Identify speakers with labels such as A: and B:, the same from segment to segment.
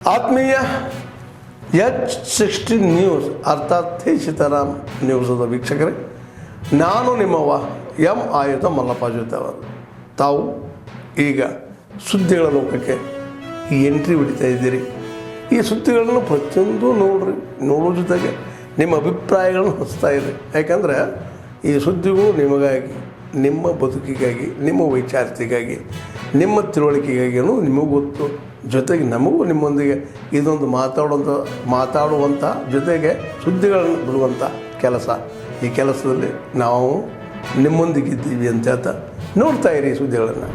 A: ಆತ್ಮೀಯ H16 news ಅರ್ಥಾತ್ ತಿ ಸೀತಾರಾಮ್ ನ್ಯೂಸದ ವೀಕ್ಷಕರೇ, ನಾನು ನಿಮ್ಮವ ಎಂ ಆಯುಧ ಮಲ್ಲಪ್ಪ ಜೊತೆವರು. ತಾವು ಈಗ ಸುದ್ದಿಗಳ ಲೋಕಕ್ಕೆ ಎಂಟ್ರಿ ಹೊಡಿತಾ ಇದ್ದೀರಿ. ಈ ಸುದ್ದಿಗಳನ್ನು ಪ್ರತಿಯೊಂದು ನೋಡೋ ಜೊತೆಗೆ ನಿಮ್ಮ ಅಭಿಪ್ರಾಯಗಳನ್ನು ಹಚ್ತಾ ಇದೆ. ಯಾಕಂದರೆ ಈ ಸುದ್ದಿಗಳು ನಿಮಗಾಗಿ, ನಿಮ್ಮ ಬದುಕಿಗಾಗಿ, ನಿಮ್ಮ ವೈಚಾರಿಕೆಗಾಗಿ, ನಿಮ್ಮ ತಿಳುವಳಿಕೆಗಾಗಿಯೂ ನಿಮಗೂ ಗೊತ್ತು. ಜೊತೆಗೆ ನಮಗೂ ನಿಮ್ಮೊಂದಿಗೆ ಇದೊಂದು ಮಾತಾಡುವಂಥ ಜೊತೆಗೆ ಸುದ್ದಿಗಳನ್ನು ಬಿಡುವಂಥ ಕೆಲಸ. ಈ ಕೆಲಸದಲ್ಲಿ ನಾವು ನಿಮ್ಮೊಂದಿಗಿದ್ದೀವಿ ಅಂತ ಹೇಳ್ತಾ ನೋಡ್ತಾ ಇರಿ ಸುದ್ದಿಗಳನ್ನು.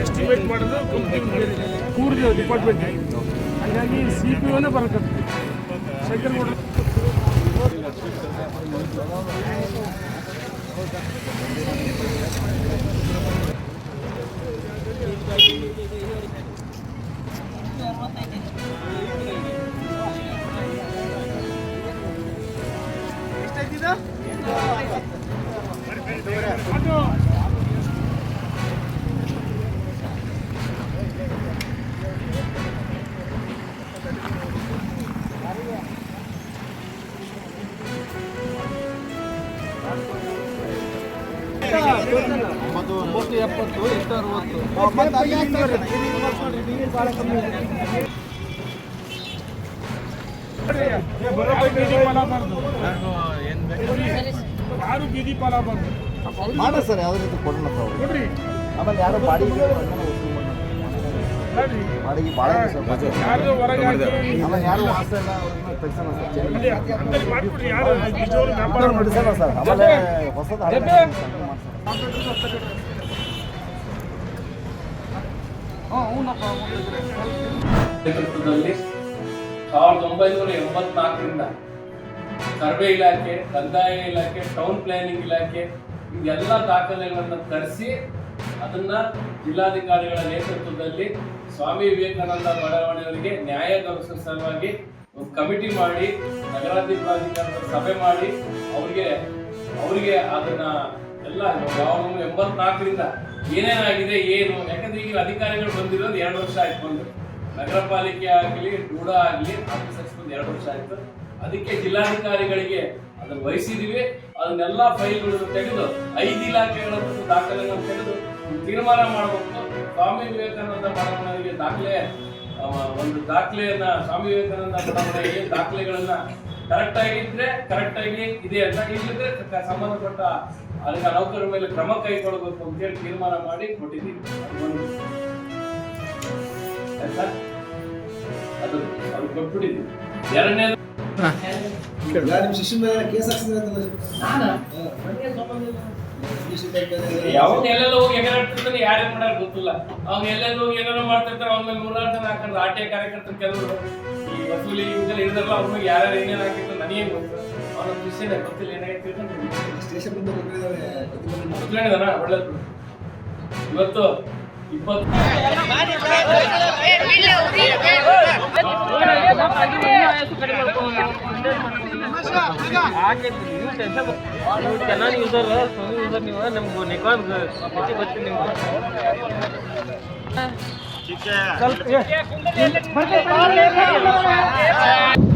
B: ಎಸ್ಟಿಮೇಟ್ ಮಾಡೋದು ಕೂರ್ದು ಡಿಪಾರ್ಟ್ಮೆಂಟ್, ಹಾಗಾಗಿ ಸಿ ಪಿ ಒನೇ ಬರಕತ್ತೆ ಶಂಕರ್ ಗೌಡ. ಯಾರು ಬೀದಿ ಪಾಲಾಗಬಾರ್ದು
C: ಮಾಡ್ರಿ ಸರ್. ಯಾವ ರೀತಿ ಕೊಡೋಣ
B: ನೋಡ್ರಿ.
C: ಆಮೇಲೆ ಯಾರು ಬಾಡಿಗೆ ಭಾಳ
B: ಯಾರು ಹೊರಗೆ
C: ಆಮೇಲೆ ಯಾರು ವಾಸ ಎಲ್ಲ ಅವ್ರನ್ನ ತೆಗ್ಸೋಣ ಸರ್.
B: ಮಾಡ್ಬಿಡ್ರಿ. ಯಾರು ನಿಜವಾಗ್ಲೂ ವ್ಯಾಪಾರ
C: ನಡೆಸೋಣ ಸರ್. ಆಮೇಲೆ ಹೊಸದು
D: ನೇತೃತ್ವದಲ್ಲಿ 1984ರಿಂದ ಸರ್ವೆ ಇಲಾಖೆ, ಕಂದಾಯ ಇಲಾಖೆ, ಟೌನ್ ಪ್ಲಾನಿಂಗ್ ಇಲಾಖೆ ಇದೆಲ್ಲ ದಾಖಲೆಗಳನ್ನು ತರಿಸಿ ಅದನ್ನ ಜಿಲ್ಲಾಧಿಕಾರಿಗಳ ನೇತೃತ್ವದಲ್ಲಿ ಸ್ವಾಮಿ ವಿವೇಕಾನಂದ ಬಡಾವಣೆಯವರಿಗೆ ನ್ಯಾಯ ದೊರಕಿಸುವ ಸಲುವಾಗಿ ಒಂದು ಕಮಿಟಿ ಮಾಡಿ ನಗರಾಧಿಕಾರದ ಸಭೆ ಮಾಡಿ ಅವರಿಗೆ ಅದನ್ನ ಎಲ್ಲ 84ರಿಂದ ಏನೇನಾಗಿದೆ ಏನು, ಯಾಕಂದ್ರೆ ಈಗ ಅಧಿಕಾರಿಗಳು ಬಂದಿರೋದು 2 ವರ್ಷ ಆಯ್ತು. ಬಂದು ನಗರ ಪಾಲಿಕೆ ಆಗಲಿ, ಡೂಡಾ ಆಗಲಿ, ಆಫೀಸರ್ಸ್ ಬಂದು 2 ವರ್ಷ ಆಯ್ತು. ಅದಕ್ಕೆ ಜಿಲ್ಲಾಧಿಕಾರಿಗಳಿಗೆ ಅದನ್ನು ವಹಿಸಿದೀವಿ. ಅದನ್ನೆಲ್ಲ ಫೈಲ್ಗಳನ್ನು ತೆಗೆದು 5 ಇಲಾಖೆಗಳ ದಾಖಲೆಗಳನ್ನು ತೆಗೆದು ತೀರ್ಮಾನ ಮಾಡಬೇಕು. ಸ್ವಾಮಿ ವಿವೇಕಾನಂದ ಬಡಾವಣೆಗೆ ಒಂದು ದಾಖಲೆಯನ್ನ, ಸ್ವಾಮಿ ವಿವೇಕಾನಂದ ಬಡಾವಣೆಗೆ ದಾಖಲೆಗಳನ್ನ ಕರೆಕ್ಟಾಗಿ ಇದೆ ಅಂತ, ಇಲ್ಲದ್ರೆ ಸಂಬಂಧಪಟ್ಟ ಅದಕ್ಕೆ ನೌಕರರ ಮೇಲೆ ಕ್ರಮ ಕೈಗೊಳ್ಳಬೇಕು ಅಂತೇಳಿ ತೀರ್ಮಾನ ಮಾಡಿ ಕೊಟ್ಟಿದ್ದೀವಿ. ಅದು ಅವ್ರಿಗೆ ಕೊಟ್ಬಿಟ್ಟಿದ್ದೀವಿ. ಎರಡನೇದು ಯಾವಾಗ ಎಲ್ಲೆಲ್ಲ ಹೋಗಿ ಎಗರಾಡ್ತಿರ್ತಾನೆ, ಯಾರೇನ್ ಮಾಡಾರ ಗೊತ್ತಿಲ್ಲ. ಅವ್ನು ಎಲ್ಲೆಲ್ಲ ಹೋಗಿ ಏನಾರು ಮಾಡ್ತಿರ್ತಾರೆ. ಅವ್ನ ಮೇಲೆ 100 ಜನ ಹಾಕೊಂಡು ಆಟೆ ಕಾರ್ಯಕರ್ತರು ಕೆಲವರು ಈ ವಸೂಲಿ ಇವೆಲ್ಲ ಇರೋದಲ್ಲ, ಅವ್ರ ಮೇಲೆ ಯಾರ್ಯಾರು ಏನೇನು ಹಾಕಿದ್ರು ನನಗೆ ಗೊತ್ತು. ಅವನ ವಿಷಯನೇ ಗೊತ್ತಿಲ್ಲ, ಏನಾಗಿತ್ತು ಒಳ್ಳೇದು. ಇವತ್ತು 20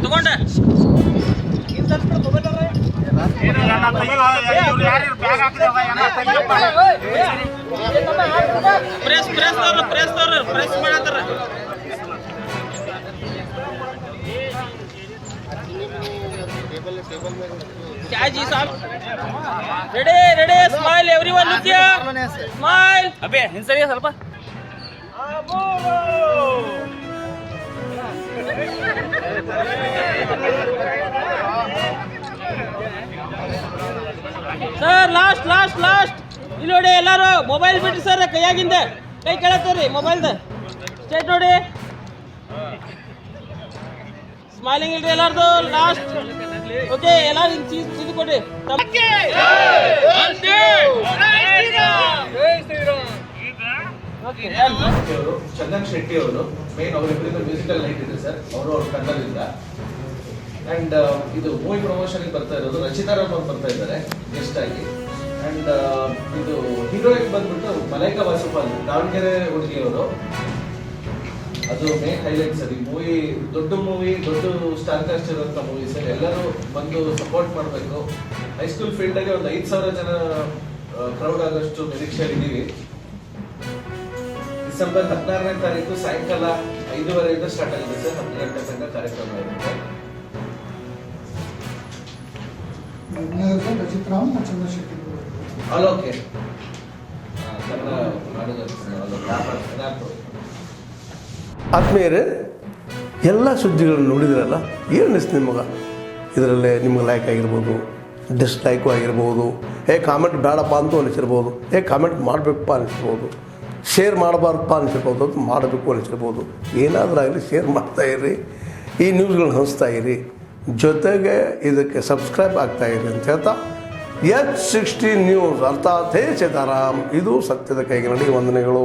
E: ತಗೊಂಡೆ ಪ್ರೆಸ್ ಮಾಡತ್ತಾರ. जी साहब ready smile everyone look here smile अबे हिंसरिया ಸ್ವಲ್ಪ सर लास्ट लास्ट लास्ट ಇಲ್ಲಿ ನೋಡಿ ಎಲ್ಲರೂ ಮೊಬೈಲ್ ಬಿಟ್ಟು ಸರ್ ಕೈಯಾಗಿಂದ ಕೈ ಕೆಳತ್ತರಿ ಮೊಬೈಲ್ ದ ಸ್ಟೇಟ್ ನೋಡಿ ಸ್ಮೈಲಿಂಗ್ ಇಲ್ರಿ ಎಲ್ಲಾರ್ದು ಲಾಸ್ಟ್ ಓಕೆ ಎಲ್ಲಾರು ಹಿಂಗ್ ಚೀಸ್ ಕೊಡ್ರಿ
F: ಅವರು ಚಂದನ್ ಶೆಟ್ಟಿ ಅವರು ಮೇನ್ ಅವರಿಬ್ಬರಿಂದ ಮ್ಯೂಸಿಕಲ್ ನೈಟ್ ಇದೆ ಸರ್ ಅವರು ಅವ್ರ ತಂಡದಿಂದ ಅಂಡ್ ಇದು ಮೂವಿ ಪ್ರಮೋಷನ್ ಬರ್ತಾ ಇರೋದು ರಚಿತಾ ರಾಮ್ ಅವ್ರು ಬರ್ತಾ ಇದ್ದಾರೆ ಗೆಸ್ಟ್ ಆಗಿ ಅಂಡ್ ಇದು ಹೀರೋಯಿನ್ ಬಂದ್ಬಿಟ್ಟು ಮಲೈಕಾ ವಾಸುಪಾಲ್ ದಾವಣಗೆರೆ ಹುಡುಗಿಯವರು ಅದು ಮೇನ್ ಹೈಲೈಟ್ ಸರ್ ಈ ಮೂವಿ ದೊಡ್ಡ ಸ್ಟಾರ್ ಕಾಸ್ಟ್ ಇರುವಂತ ಮೂವಿ ಸರ್ ಎಲ್ಲರೂ ಬಂದು ಸಪೋರ್ಟ್ ಮಾಡಬೇಕು ಹೈಸ್ಕೂಲ್ ಫೀಲ್ಡ್ ಆಗಿ ಒಂದು 5,000 ಜನ ಕ್ರೌಡ್ ಆಗೋಷ್ಟು ನಿರೀಕ್ಷೆಯಲ್ಲಿದ್ದೀವಿ ಡಿಸೆಂಬರ್ 16ನೇ ತಾರೀಕು ಸಾಯಂಕಾಲ 5:30 ಸ್ಟಾರ್ಟ್ ಆಗುತ್ತೆ ಸರ್ 10 ಗಂಟೆ ತನಕ ಕಾರ್ಯಕ್ರಮ ಇರುತ್ತೆ
C: ರಚಿತ್ರಾಮ್ ಚಂದ್ರಶೇಖರ್
F: ಆಲ್ ಓಕೆ ಕನ್ನಡ
A: ಆತ್ಮೀಯರೇ ಎಲ್ಲ ಸುದ್ದಿಗಳನ್ನು ನೋಡಿದ್ರಲ್ಲ ಏನು ಅನಿಸ್ತು ನಿಮಗೆ ಇದರಲ್ಲೇ ನಿಮ್ಗೆ ಲೈಕ್ ಆಗಿರ್ಬೋದು ಡಿಸ್ಲೈಕು ಆಗಿರ್ಬೋದು ಕಾಮೆಂಟ್ ಬೇಡಪ್ಪ ಅಂತೂ ಅನಿಸಿರ್ಬೋದು ಕಾಮೆಂಟ್ ಮಾಡಬೇಕಪ್ಪ ಅನಿಸಿರ್ಬೋದು ಶೇರ್ ಮಾಡಬಾರ್ದಪ್ಪ ಅನಿಸಿರ್ಬೋದು ಅದು ಮಾಡಬೇಕು ಅನಿಸಿರ್ಬೋದು ಏನಾದರೂ ಆಗಲಿ ಶೇರ್ ಮಾಡ್ತಾಯಿರಿ ಈ ನ್ಯೂಸ್ಗಳನ್ನ ಹಂಚ್ತಾ ಇರಿ ಜೊತೆಗೆ ಇದಕ್ಕೆ ಸಬ್ಸ್ಕ್ರೈಬ್ ಆಗ್ತಾಯಿರಿ ಅಂತ ಹೇಳ್ತಾ H16 ನ್ಯೂಸ್ ಅರ್ಥಾತ್ ಹೇ ಸೀತಾರಾಮ್ ಇದು ಸತ್ಯದ ಕೈಗೆ ನಡಿ ವಂದನೆಗಳು.